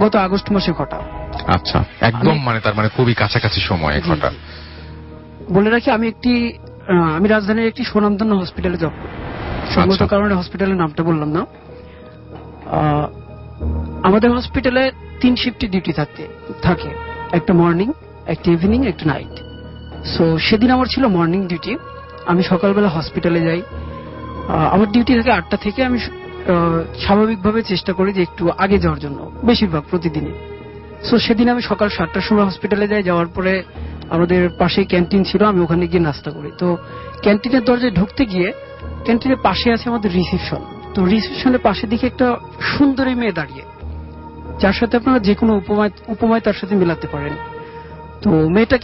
গত আগস্ট মাসে ঘটা। আচ্ছা, একদম মানে তার মানে খুবই কাছাকাছি সময় ঘটা। বলে রাখি আমি রাজধানীর একটি সুনামধন্য হসপিটালে জব করি। সংগত কারণে হসপিটালের নামটা বললাম না। আমাদের হসপিটালে 3 শিফটে ডিউটি থাকে, একটা মর্নিং, একটা ইভিনিং, একটা নাইট। সো সেদিন আমার ছিল মর্নিং ডিউটি। আমি সকালবেলা হসপিটালে যাই। আমার ডিউটি থাকে 8টা থেকে। আমি স্বাভাবিকভাবে চেষ্টা করি যে একটু আগে যাওয়ার জন্য, বেশিরভাগ প্রতিদিনই। সো সেদিন আমি সকাল 7টার সময় হসপিটালে যাই। যাওয়ার পরে আমাদের পাশেই ক্যান্টিন ছিল, আমি ওখানে গিয়ে নাস্তা করি। তো ক্যান্টিনের দরজায় ঢুকতে গিয়ে ক্যান্টিনের পাশে আছে আমাদের রিসেপশন। তো রিসেপশনের পাশে দিকে একটা সুন্দরী মেয়ে দাঁড়িয়ে, যার সাথে আপনারা যে কোনো উপমায় তার সাথে মেলাতে পারেন। তো মেয়েটা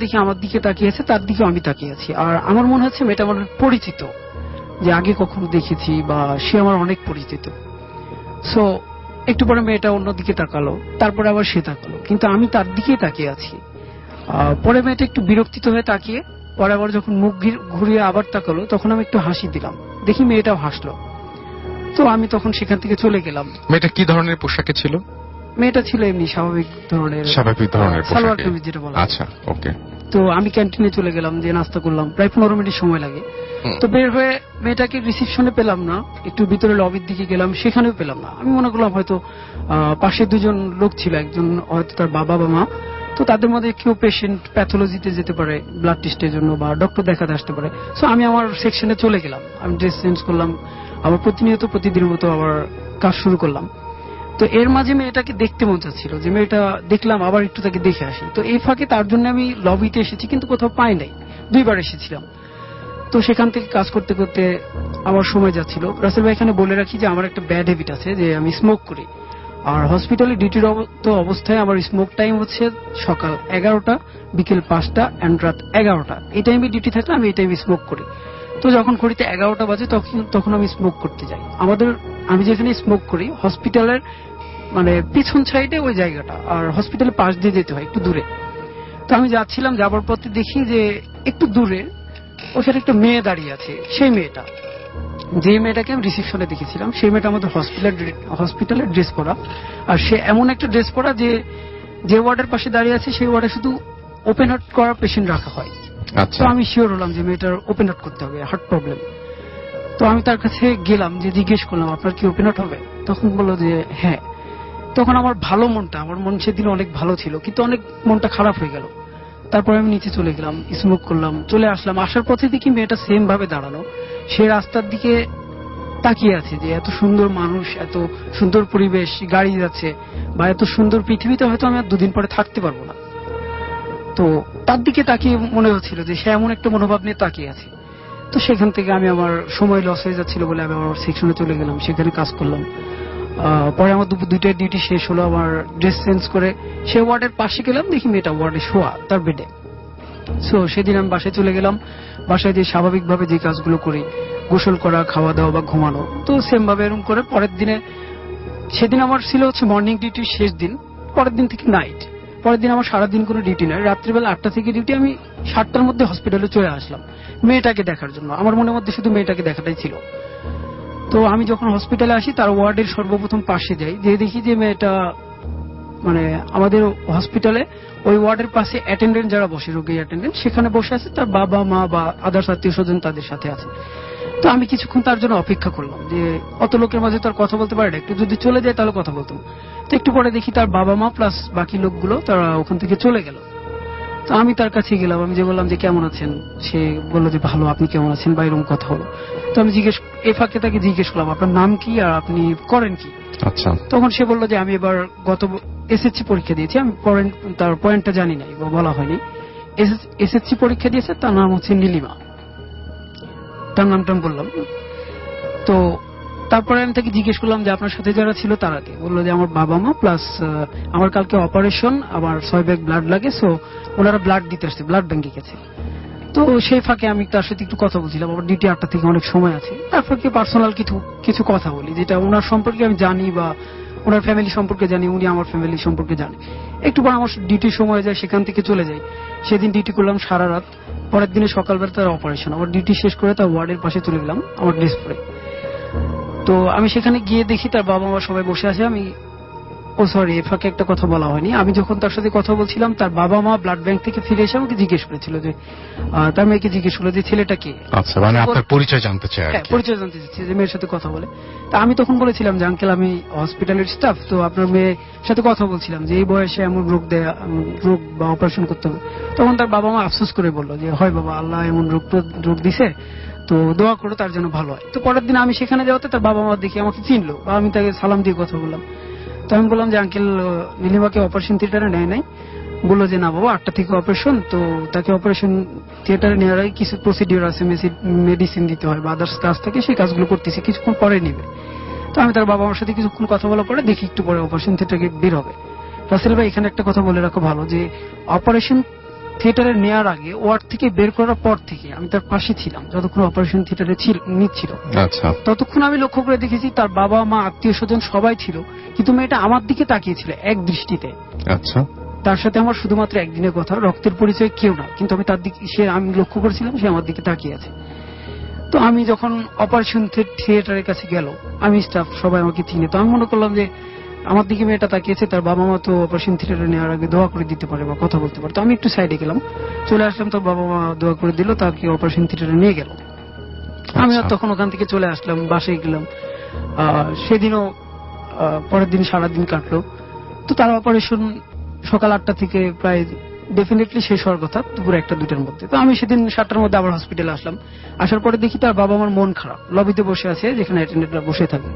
দেখে আমার দিকে তাকিয়েছে, তার দিকে আমি তাকিয়ে আছি। আর আমার মনে হচ্ছে মেয়েটা আমার পরিচিত, যে আগে কখনো দেখেছি বা সে আমার অনেক পরিচিত। সো একটু পরে মেয়েটা অন্যদিকে তাকালো, তারপরে আবার সে তাকালো, কিন্তু আমি তার দিকেই তাকিয়ে আছি। পরে মেয়েটা একটু বিরক্তিত হয়ে তাকিয়ে পরে আবার যখন মুখ ঘুরিয়ে আবার তাকালো, তখন আমি একটু হাসি দিলাম, দেখি মেয়েটাও হাসলো। তো আমি তখন সেখান থেকে চলে গেলাম। মেয়েটা কি ধরনের পোশাকে ছিল? মেয়েটা ছিল এমনি স্বাভাবিক ধরনের সালোয়ার কামিজ যেটা বলা। আচ্ছা, ওকে। তো আমি ক্যান্টিনে চলে গেলাম, যে নাস্তা করলাম, প্রায় 15 মিনিট সময় লাগে। তো বের হয়ে মেয়েটাকে রিসেপশনে পেলাম না, একটু ভিতরে লবির দিকে গেলাম, সেখানেও পেলাম না। আমি মনে করলাম হয়তো পাশে 2জন লোক ছিল, একজন হয়তো তার বাবা বা মা। তো তাদের মধ্যে কেউ পেশেন্ট প্যাথোলজিতে যেতে পারে ব্লাড টেস্টের জন্য, বা ডক্টর দেখাতে আসতে পারে। সো আমি আমার সেকশনে চলে গেলাম, আমি ড্রেস চেঞ্জ করলাম, আবার প্রতিদিনের মতো আবার কাজ শুরু করলাম। তো এর মাঝে মেয়েটাকে দেখতে মন চাচ্ছিল, যে মেয়েটা দেখলাম, আবার একটু তাকে দেখে আসি। তো এই ফাঁকে তার জন্য আমি লবিতে এসেছি, কিন্তু কোথাও পাই নাই। 2বার এসেছিলাম। তো সেখান থেকে কাজ করতে করতে আমার সময় যাচ্ছিল। রাসেল ভাই, এখানে বলে রাখি যে আমার একটা ব্যাড হ্যাবিট আছে, যে আমি স্মোক করি। আর হসপিটালে ডিউটিরত অবস্থায় আমার স্মোক টাইম হচ্ছে সকাল 11টা, বিকেল 5টা এন্ড রাত 11টা। এই টাইমে ডিউটি থাকলে আমি এই টাইমে স্মোক করি। তো যখন ঘড়িতে 11টা বাজে তখন আমি স্মোক করতে যাই। আমি যেখানে স্মোক করি হসপিটালের মানে পিছন সাইডে ওই জায়গাটা, আর হসপিটালের পাশ দিয়ে যেতে হয় একটু দূরে। তো আমি যাচ্ছিলাম, যাবার পথে দেখি যে একটু দূরে ওখানে একটা মেয়ে দাঁড়িয়ে আছে। সেই মেয়েটা, যে মেয়েটাকে আমি রিসেপশনে দেখেছিলাম, সেই মেয়েটা আমাদের হসপিটালের ড্রেস পরা। আর সে এমন একটা ড্রেস পরা যে ওয়ার্ডের পাশে দাঁড়িয়ে আছে, সেই ওয়ার্ডে শুধু ওপেন হার্ট করা পেশেন্ট রাখা হয়। তো আমি শিওর হলাম যে মেয়েটার ওপেন হার্ট করতে হবে, হার্ট প্রবলেম। তো আমি তার কাছে গেলাম, যে জিজ্ঞেস করলাম, আপনার কি ওপেন হার্ট হবে? তখন বললো যে হ্যাঁ। তখন আমার মন সেদিন অনেক ভালো ছিল, কিন্তু অনেক মনটা খারাপ হয়ে গেল। তারপরে আমি নিচে চলে গেলাম, স্মোক করলাম, চলে আসলাম। আসার পথে দেখি মেয়েটা সেম ভাবে দাঁড়ানো, সে রাস্তার দিকে তাকিয়ে আছে, যে এত সুন্দর মানুষ, এত সুন্দর পরিবেশ, গাড়ি যাচ্ছে, বা এত সুন্দর পৃথিবীতে হয়তো আমি আর 2 দিন পরে থাকতে পারবো না। তো তার দিকে তাকিয়ে মনে হচ্ছিল যে সে এমন একটা মনোভাব নিয়ে তাকিয়ে আছে। তো সেখান থেকে আমার সময় লস হয়ে যাচ্ছিল বলে আমি আমার সেকশনে চলে গেলাম, সেখানে কাজ করলাম। পরে আমার 2টার ডিউটি শেষ হলো, আমার ড্রেস চেঞ্জ করে সে ওয়ার্ডের পাশে গেলাম, দেখি মেয়েটা ওয়ার্ডে শোয়া তার বেডে। সো সেদিন আমি বাসায় চলে গেলাম। বাসায় যে স্বাভাবিকভাবে যে কাজগুলো করি, গোসল করা, খাওয়া দাওয়া বা ঘুমানো, তো সেম ভাবে এরকম করে পরের দিনে, সেদিন আমার ছিল হচ্ছে মর্নিং ডিউটির শেষ দিন, পরের দিন থেকে নাইট। পরের দিন আমার সারাদিন কোনো ডিউটি নয়, রাত্রিবেলা 8টা থেকে ডিউটি। আমি 7টার মধ্যে হসপিটালে চলে আসলাম মেয়েটাকে দেখার জন্য। আমার মনের মধ্যে শুধু মেয়েটাকে দেখাটাই ছিল। তো আমি যখন হসপিটালে আসি, তার ওয়ার্ডের সর্বপ্রথম পাশে যাই, যে দেখি যে মেয়েটা মানে আমাদের হসপিটালে ওই ওয়ার্ডের পাশে অ্যাটেন্ডেন্ট যারা বসে, রোগী অ্যাটেন্ডেন্ট, সেখানে বসে আছে, তার বাবা মা বা আদার্স আত্মীয় স্বজন তাদের সাথে আছে। তো আমি কিছুক্ষণ তার জন্য অপেক্ষা করলাম, যে অত লোকের মাঝে তো আর কথা বলতে পারে না, একটু যদি চলে যায় তাহলে কথা বলতাম। তো একটু পরে দেখি তার বাবা মা প্লাস বাকি লোকগুলো তারা ওখান থেকে চলে গেল। তো আমি তার কাছে গেলাম, আমি যে বললাম যে কেমন আছেন, সে বললো যে ভালো, আপনি কেমন আছেন, বা এরকম কথা হলো। তো আমি এই ফাঁকে তাকে জিজ্ঞেস করলাম, আপনার নাম কি আর আপনি করেন কি? আচ্ছা। তখন সে বললো যে আমি এবার গত এসএসসি পরীক্ষা দিয়েছি। আমি তার পয়েন্টটা জানি নাই বা বলা হয়নি। এসএসসি পরীক্ষা দিয়েছে, তার নাম হচ্ছে নীলিমা, তার নামটা আমি বললাম। তো তারপরে আমি তাকে জিজ্ঞেস করলাম যে আপনার সাথে যারা ছিল তারা কে? বললো যে আমার বাবা মা প্লাস আমার কালকে অপারেশন, আমার 6 ব্যাগ ব্লাড লাগে, সো ওনারা ব্লাড দিতে আসছে, ব্লাড ব্যাংকে গেছে। তো সেই ফাঁকে আমি তার সাথে একটু কথা বলছিলাম, আমার ডিউটি 8টা থেকে অনেক সময় আছে। তারপর কি পার্সোনাল কিছু কথা বলি, যেটা ওনার সম্পর্কে আমি জানি বা ওনার ফ্যামিলি সম্পর্কে জানি, উনি আমার ফ্যামিলি সম্পর্কে জানে। একটু পর আমার ডিউটির সময় যায়, সেখান থেকে চলে যাই। সেদিন ডিউটি করলাম সারা রাত। পরের দিনে সকালবেলা তার অপারেশন, আমার ডিউটি শেষ করে তার ওয়ার্ডের পাশে চলে গেলাম আমার ড্রেস পরে। তো আমি সেখানে গিয়ে দেখি তার বাবা মা সবাই বসে আছে। আমি ও সরি, এ ফাঁকে একটা কথা বলা হয়নি। আমি যখন তার সাথে কথা বলছিলাম, তার বাবা মা ব্লাড ব্যাংক থেকে ফিরে এসে আমাকে জিজ্ঞেস করেছিল যে তার মেয়েকে জিজ্ঞেস করলো যে ছেলেটা কে। আচ্ছা, মানে আপনার পরিচয় জানতে চাই আর হ্যাঁ, কি। পরিচয় জানতে চাচ্ছি যে মেয়ের সাথে কথা বলে। তা আমি তখন বলেছিলাম যে আঙ্কেল, আমি হসপিটালের স্টাফ, তো আপনার মেয়ের সাথে কথা বলছিলাম যে এই বয়সে এমন রোগ দেয়, রোগ বা অপারেশন করতে হবে। তখন তার বাবা মা আফসোস করে বললো যে হয় বাবা, আল্লাহ এমন রোগ দিছে, তো দোয়া করো তার জন্য ভালো হয়। তো পরের দিন আমি সেখানে যাওয়াতে তার বাবা মা দেখি আমাকে চিনলো, বা আমি তাকে সালাম দিয়ে কথা বললাম। তো আমি বললাম যে আঙ্কেল, নীলিমাকে অপারেশন থিয়েটারে নেয় নাই। বললো যে না বাবা, 8টা থেকে অপারেশন, তো তাকে অপারেশন থিয়েটারে নেওয়ার আগে কিছু প্রসিডিওর আছে, মেডিসিন দিতে হয় বা আদার্স কাজ থাকে, সেই কাজগুলো করতেছে, কিছুক্ষণ পরে নিবে। তো আমি তার বাবা মার সাথে কিছুক্ষণ কথা বলার পরে দেখি একটু পরে অপারেশন থিয়েটারে বের হবে। রাসেল ভাই, এখানে একটা কথা বলে রাখো ভালো, যে অপারেশন থিয়েটারে নেওয়ার আগে, ওয়ার্ড থেকে বের করার পর থেকে আমি তার পাশে ছিলাম যতক্ষণ অপারেশন থিয়েটারে নিচ্ছিল। আচ্ছা, ততক্ষণ আমি লক্ষ্য করে দেখেছি তার বাবা মা আত্মীয় স্বজন সবাই ছিল, কিন্তু মেয়েটা আমার দিকে তাকিয়েছিল এক দৃষ্টিতে। আচ্ছা, তার সাথে আমার শুধুমাত্র একদিনের কথা, রক্তের পরিচয় কেউ না, কিন্তু আমি তার দিকে, আমি লক্ষ্য করেছিলাম সে আমার দিকে তাকিয়ে আছে। তো আমি যখন অপারেশন থিয়েটারের কাছে গেল, আমি স্টাফ সবাই আমাকে চিনে, তো আমি মনে করলাম যে আমার দিকে মেয়েটা তাকিয়েছে, তার বাবা মা তো অপারেশন থিয়েটারে নেওয়ার আগে দোয়া করে দিতে পারে বা কথা বলতে পারে। তো আমি একটু সাইডে গেলাম, চলে আসলাম, তো বাবা মা দোয়া করে দিল, তাকে অপারেশন থিয়েটারে নিয়ে গেল। আমি তখন ওখান থেকে চলে আসলাম, বাসায় গেলাম। সেদিনও পরের দিন সারাদিন কাটলো। তো তার অপারেশন সকাল 8টা থেকে প্রায় ডেফিনেটলি শেষ হওয়ার কথা দুপুর 1টা-2টার মধ্যে। তো আমি সেদিন 7টার মধ্যে আবার হসপিটালে আসলাম। আসার পরে দেখি তার বাবা আমার মন খারাপ, লবিতে বসে আছে যেখানে অ্যাটেন্ডেন্টরা বসে থাকে।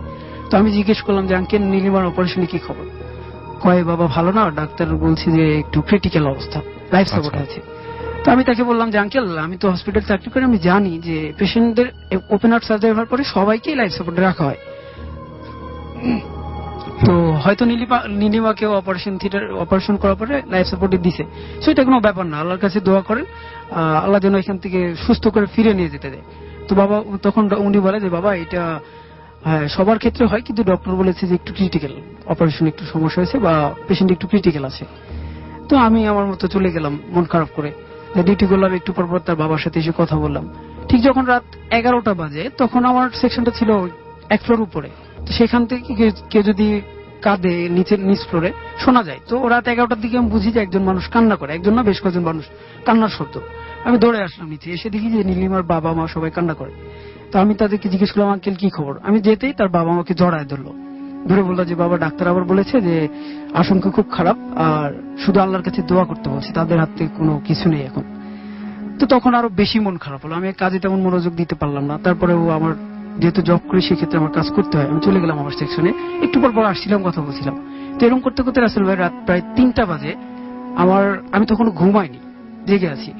তো আমি জিজ্ঞেস করলাম যে আঙ্কেল, নীলিমার অপারেশনে কি খবর? কয় বাবা ভালো না, ডাক্তার বলছে যে একটু ক্রিটিক্যাল অবস্থা, লাইফ সাপোর্ট আছে। তো আমি তাকে বললাম যে আঙ্কেল, আমি তো হসপিটাল চাকরি করি, আমি জানি যে পেশেন্টদের ওপেন হার্ট সার্জারি হওয়ার পরে সবাইকেই লাইফ সাপোর্টে রাখা হয়, তো হয়তো নীলিমাকেও অপারেশন করার পরে লাইফ সাপোর্টে দিছে, সেটা কোনো ব্যাপার না, আল্লাহর কাছে দোয়া করেন, আল্লাহ যেন এখান থেকে সুস্থ করে ফিরে নিয়ে যেতে দেয়। তো বাবা তখন উনি বলে যে বাবা, এটা সবার ক্ষেত্রে হয়, কিন্তু ডক্টর বলেছে যে একটু ক্রিটিক্যাল, অপারেশন একটু সমস্যা হয়েছে বা পেশেন্ট একটু ক্রিটিক্যাল আছে। তো আমি আমার মতো চলে গেলাম মন খারাপ করে, ডিউটি করলাম। একটু পর পর তার বাবার সাথে এসে কথা বললাম। ঠিক যখন রাত 11টা বাজে, তখন আমার সেকশনটা ছিল 1 ফ্লোর উপরে, তো সেখান থেকে কেউ যদি কাঁদে নিচ ফ্লোরে শোনা যায়। তো রাত 11টার দিকে আমি বুঝি যে একজন মানুষ কান্না করে, একজন না বেশ কয়েকজন মানুষ কান্নার শব্দ। আমি দৌড়ে আসলাম নিচে, এসে দেখি যে নীলিমার বাবা মা সবাই কান্না করে। তো আমি তাদেরকে জিজ্ঞেস করলাম আঙ্কেল কি খবর? আমি যেতেই তার বাবা আমাকে জড়ায় ধরলো, ধরে বললো যে বাবা, ডাক্তার আবার বলেছে যে আশঙ্কা খুব খারাপ, আর শুধু আল্লাহর কাছে দোয়া করতে বলছে, তাদের হাতে কোনো কিছু নেই এখন। তো তখন আরো বেশি মন খারাপ হলো, আমি কাজে তেমন মনোযোগ দিতে পারলাম না। তারপরেও আমার যেহেতু জব করি, সেক্ষেত্রে আমার কাজ করতে হয়, আমি চলে গেলাম আমার সেকশনে। একটু পর আসছিলাম, কথা বলছিলাম। তো এরকম করতে করতে রাসেল ভাই রাত প্রায় 3টা বাজে, আমি তখন ঘুমাইনি, জেগে আছি।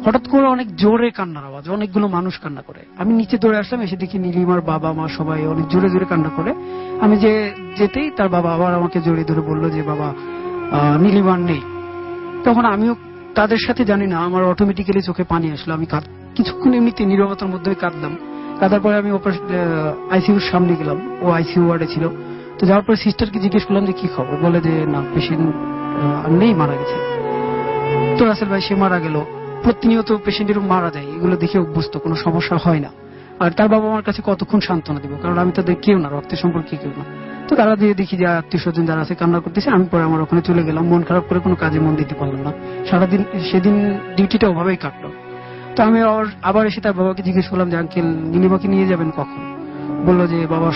হঠাৎ করে অনেক জোরে কান্নার আওয়াজ, অনেকগুলো মানুষ কান্না করে। আমি নিচে দৌড়ে আসলাম, এসে দেখি নীলিমার বাবা মা সবাই অনেক জোরে জোরে কান্না করে। আমি যেতেই তার বাবা আবার আমাকে জড়িয়ে ধরে বললো যে বাবা, নীলিমার নেই। তখন আমিও তাদের সাথে, জানি না, আমার অটোমেটিক্যালি চোখে পানি আসলো। আমি কিছুক্ষণ এমনিতে নীরবতার মধ্যে কাঁদলাম। কাঁদার পরে আমি আইসিইউর সামনে গেলাম, ও আইসিইউ ওয়ার্ডে ছিল। তো যাওয়ার পরে সিস্টারকে জিজ্ঞেস করলাম যে কি খবর, বলে যে না, পেশেন্ট নেই, মারা গেছে। তো রাসেল ভাই, সে মারা গেল। প্রতিনিয়ত পেশেন্টের মারা যায়, এগুলো দেখে অভ্যস্ত, কোনো সমস্যা হয় না। আর তার বাবা আমার কাছে কতক্ষণ সান্ত্বনা দিব, কারণ আমি তাদের কেউ না, রক্তের সম্পর্কে কেউ না। তো তারা দিয়ে দেখি যে আত্মীয় স্বজন যারা আছে কান্না করতেছে। আমি পরে আমার ওখানে চলে গেলাম, মন খারাপ করে কোনো কাজে মন দিতে পারলাম না। সারাদিন সেদিন ডিউটিটা ওভাবেই কাটলো। তো আমি আবার এসে তার বাবাকে জিজ্ঞেস করলাম যে আঙ্কেল, নীলিমাকে নিয়ে যাবেন কখন? বললো যে বাবা,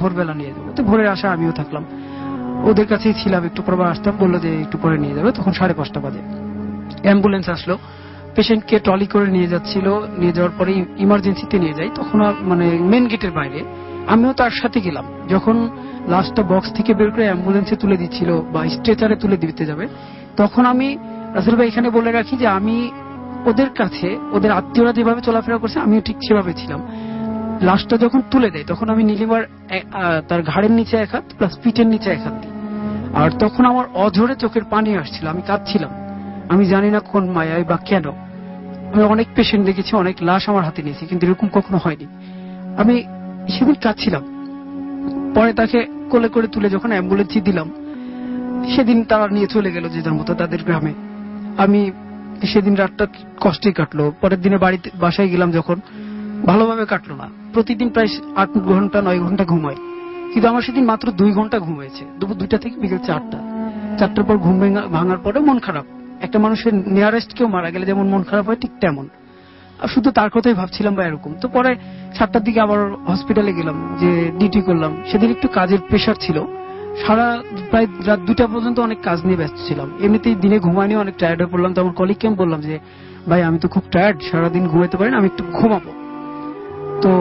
ভোরবেলা নিয়ে যাবো। তো ভোরের আশা আমিও থাকলাম, ওদের কাছেই ছিলাম। একটু পর আসতাম, বললো যে একটু পরে নিয়ে যাবে। তখন 5:30 বাজে অ্যাম্বুলেন্স আসলো, পেশেন্টকে ট্রলি করে নিয়ে যাচ্ছিল। নিয়ে যাওয়ার পরে ইমার্জেন্সিতে নিয়ে যাই, তখন মানে মেন গেটের বাইরে আমিও তার সাথে গেলাম। যখন লাস্টটা বক্স থেকে বের করে অ্যাম্বুলেন্সে তুলে দিচ্ছিল বা স্ট্রেচারে তুলে দিতে যাবে, তখন আমি, রাসেল ভাই এখানে বলে রাখি যে আমি ওদের কাছে, ওদের আত্মীয়রা যেভাবে চলাফেরা করছে আমিও ঠিক সেভাবে ছিলাম। লাস্টটা যখন তুলে দেয়, তখন আমি নীলিমার তার ঘাড়ের নিচে 1 হাত প্লাস পিঠের নিচে 1 হাত দিই। আর তখন আমার অঝরে চোখের পানি আসছিল, আমি কাঁদছিলাম। আমি জানি না কোন মায়ায় বা কেন, আমি অনেক পেশেন্ট দেখেছি, অনেক লাশ আমার হাতে নিয়েছি, কিন্তু এরকম কখনো হয়নি। আমি সেদিন কাঁদছিলাম। পরে তাকে কোলে করে তুলে যখন অ্যাম্বুলেন্সে দিলাম, সেদিন তারা নিয়ে চলে গেল যে যার মতো তাদের গ্রামে। আমি সেদিন রাতটা কষ্টে কাটলো। পরের দিনে বাসায় গেলাম, যখন ভালোভাবে কাটলো না। প্রতিদিন প্রায় 8 ঘন্টা 9 ঘন্টা ঘুমাই, কিন্তু আমার সেদিন মাত্র 2 ঘন্টা ঘুম হয়েছে, দুপুর 2টা থেকে বিকেল 4টার পর ঘুম ভাঙার পরে মন খারাপ। একটা মানুষের নিয়ারেস্ট কেউ মারা গেলে যেমন মন খারাপ হয় ঠিক তেমন, আর শুধু তার কথাই ভাবছিলাম বা এরকম। তো পরে 7টার দিকে আবার হসপিটালে গেলাম, যে ডিউটি করলাম। সেদিন একটু কাজের প্রেশার ছিল, প্রায় রাত 2টা পর্যন্ত অনেক কাজ নিয়ে ব্যস্ত ছিলাম। এমনিতেই দিনে ঘুমাইনি, অনেক টায়ার্ড হয়ে পড়লাম। তো আমার কলিগকে আমি বললাম যে ভাই আমি তো খুব টায়ার্ড, সারাদিন ঘুমাইতে পারি না, আমি একটু ঘুমাবো। তো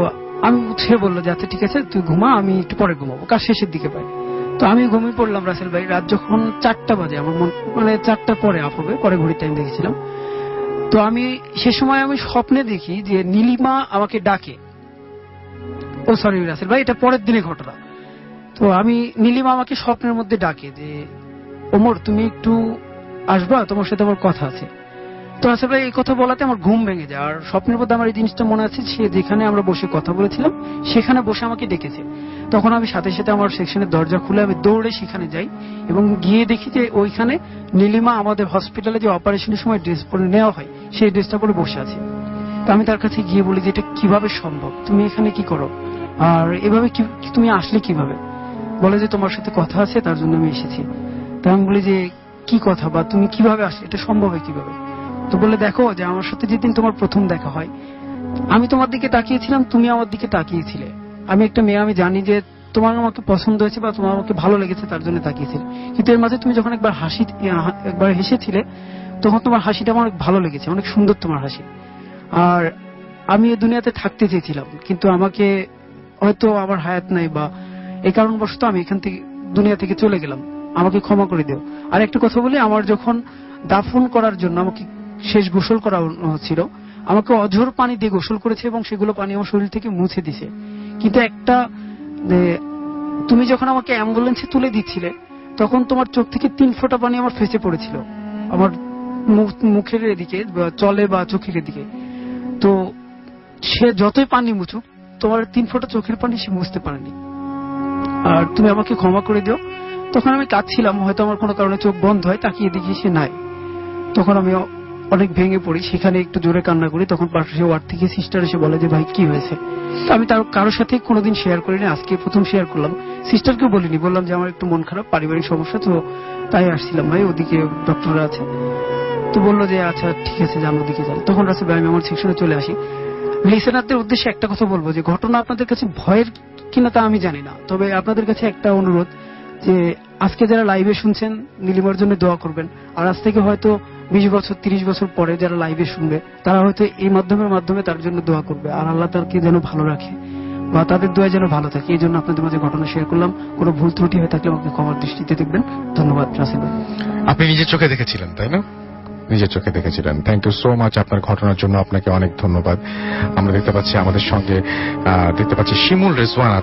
সে বললো যে আচ্ছা ঠিক আছে তুই ঘুমা, আমি একটু পরে ঘুমাবো, কাজ শেষের দিকে পাই। তো আমি ঘুমিয়ে পড়লাম রাসেল ভাই। রাত যখন 4টা বাজে, আমার মানে 4টার পরে আপ হবে, পরে ঘড়ির টাইম দেখেছিলাম। তো আমি সে সময় আমি স্বপ্নে দেখি যে নীলিমা আমাকে ডাকে। ও সরি রাসেল ভাই, এটা পরের দিনে ঘটনা। তো নীলিমা আমাকে স্বপ্নের মধ্যে ডাকে যে ওমর তুমি একটু আসবা, তোমার সাথে আমার কথা আছে। তো রাসেল ভাই এই কথা বলাতে আমার ঘুম ভেঙে যায়। আর স্বপ্নের মধ্যে আমার এই জিনিসটা মনে আছে, সে যেখানে আমরা বসে কথা বলেছিলাম সেখানে বসে আমাকে ডেকেছে। তখন আমি সাথে সাথে আমার সেকশনের দরজা খুলে আমি দৌড়ে সেখানে যাই এবং গিয়ে দেখি যে ওইখানে নীলিমা আমাদের হসপিটালে যে অপারেশনের সময় ড্রেস পরে নেওয়া হয় সেই ড্রেসটা পরে বসে আছে। তো আমি তার কাছে গিয়ে বলি যে এটা কিভাবে সম্ভব, তুমি এখানে কি করো, আর এভাবে তুমি আসলে কিভাবে? বলে যে তোমার সাথে কথা আছে, তার জন্য আমি এসেছি। তো আমি বলি যে কি কথা, বা তুমি কিভাবে আসলে, এটা সম্ভব হয় কিভাবে? তো বলে দেখো যে আমার সাথে যেদিন তোমার প্রথম দেখা হয় আমি তোমার দিকে তাকিয়েছিলাম, তুমি আমার দিকে তাকিয়েছিলে। আমি একটা মেয়ে, আমি জানি যে তোমার আমাকে পছন্দ হয়েছে বা তোমার আমাকে ভালো লেগেছে, তার জন্য তাকিয়েছিলে। কিন্তু এর মাঝে তুমি যখন একবার হেসেছিলে, তখন তোমার হাসিটা আমার অনেক ভালো লেগেছে, অনেক সুন্দর তোমার হাসি। আর আমি এই দুনিয়াতে থাকতে চেয়েছিলাম, কিন্তু আমাকে হয়তো আমার হায়াত নাই বা এই কারণবশত আমি এখান থেকে দুনিয়া থেকে চলে গেলাম, আমাকে ক্ষমা করে দিও। আর একটা কথা বলি, আমার যখন দাফন করার জন্য আমাকে শেষ গোসল করা হচ্ছিল, আমাকে অঝোর পানি দিয়ে গোসল করেছে এবং সেগুলো পানি আমার শরীর থেকে মুছে দিছে। কিন্তু একটা তুমি যখন আমাকে অ্যাম্বুলেন্সে তুলে দিচ্ছিলে, তখন তোমার চোখ থেকে 3 ফোঁটা পানি আমার ফেসে পড়েছিল, আমার মুখের এদিকে চলে বা চোখের এদিকে। তো সে যতই পানি মুছুক, তোমার 3 ফোঁটা চোখের পানি সে মুছতে পারেনি। আর তুমি আমাকে ক্ষমা করে দিও। তখন আমি কাঁদছিলাম, হয়তো আমার কোনো কারণে চোখ বন্ধ হয়, তাকিয়ে দেখি সে নাই। তখন আমি অনেক ভেঙে পড়ি, সেখানে একটু জোরে কান্না করি। তখন পাশে ওয়ার্ড থেকে সিস্টার এসে বলে যে ভাই কি হয়েছে। তো আমি তার কারোর সাথে কোনোদিন শেয়ার করিনি, আজকে প্রথম শেয়ার করলাম। সিস্টারকেও বলিনি, বললাম যে আমার একটু মন খারাপ, পারিবারিক সমস্যা, তো তাই আসছিলাম ভাই, ওদিকে ডক্টররা আছে। তো বললো যে আচ্ছা ঠিক আছে যান, ওদিকে যান। তখন রাসেল ভাই আমি আমার সেকশনে চলে আসি। লিসেনারদের উদ্দেশ্যে একটা কথা বলবো যে ঘটনা আপনাদের কাছে ভয়ের কিনা তা আমি জানি না, তবে আপনাদের কাছে একটা অনুরোধ যে আজকে যারা লাইভে শুনছেন নীলিমার জন্য দোয়া করবেন। আর আজ থেকে হয়তো 20 বছর 30 বছর পরে যারা লাইভে শুনবে তারা হয়তো এই মাধ্যমে তার জন্য দোয়া করবে, আর আল্লাহ তাকে যেন ভালো রাখে বা তাদের দোয়া যেন ভালো থাকে। এই জন্য আপনাদের মাঝে ঘটনা শেয়ার করলাম। কোনো ভুল ত্রুটি হয়ে থাকলে আমাকে ক্ষমার দৃষ্টিতে দেখবেন। ধন্যবাদ রাসেল ভাই। আপনি নিজের চোখে দেখেছিলেন তাই না? নিজের চোখে দেখেছিলেন। থ্যাংক ইউ সো মাচ আপনার ঘটনার জন্য, আপনাকে অনেক ধন্যবাদ। আমরা দেখতে পাচ্ছি আমাদের সঙ্গে দেখতে পাচ্ছি শিমুল রেজওয়ান আছে।